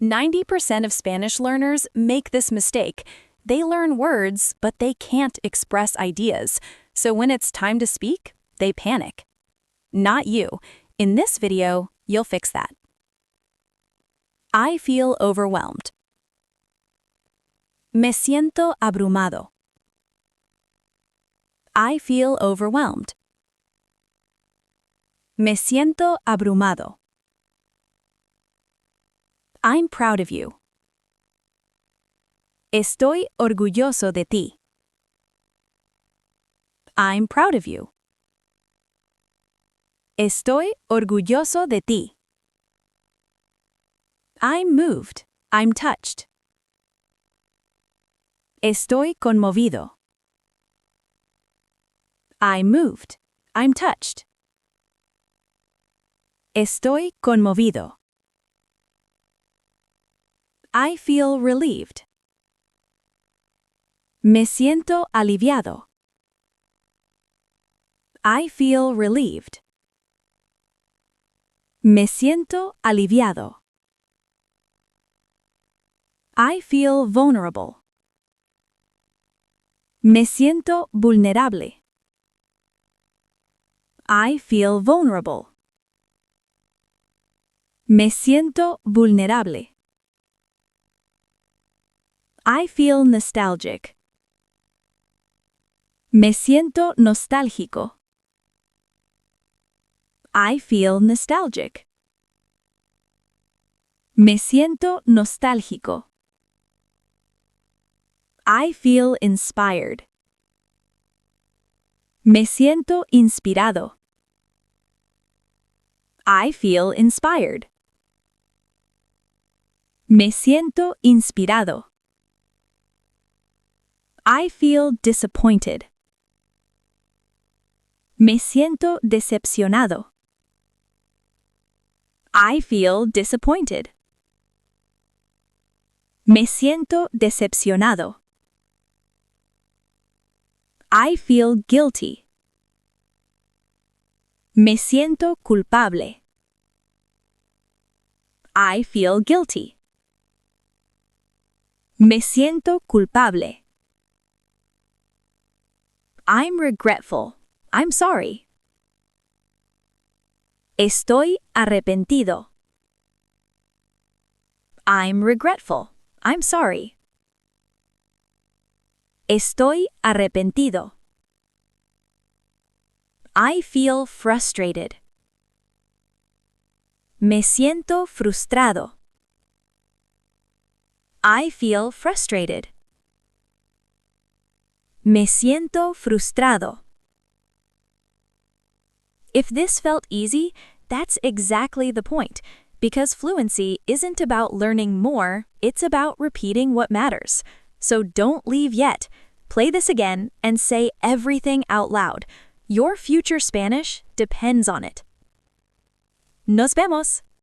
90% of Spanish learners make this mistake. They learn words, but they can't express ideas. So when it's time to speak, they panic. Not you. In this video, you'll fix that. I feel overwhelmed. Me siento abrumado. I feel overwhelmed. Me siento abrumado. I'm proud of you. Estoy orgulloso de ti. I'm proud of you. Estoy orgulloso de ti. I'm moved. I'm touched. Estoy conmovido. I'm moved. I'm touched. Estoy conmovido. I feel relieved. Me siento aliviado. I feel relieved. Me siento aliviado. I feel vulnerable. Me siento vulnerable. I feel vulnerable. Me siento vulnerable. I feel nostalgic. Me siento nostálgico. I feel nostalgic. Me siento nostálgico. I feel inspired. Me siento inspirado. I feel inspired. Me siento inspirado. I feel disappointed. Me siento decepcionado. I feel disappointed. Me siento decepcionado. I feel guilty. Me siento culpable. I feel guilty. Me siento culpable. I'm regretful. I'm sorry. Estoy arrepentido. I'm regretful. I'm sorry. Estoy arrepentido. I feel frustrated. Me siento frustrado. I feel frustrated. Me siento frustrado. If this felt easy, that's exactly the point, because fluency isn't about learning more, it's about repeating what matters. So don't leave yet. Play this again and say everything out loud. Your future Spanish depends on it. Nos vemos!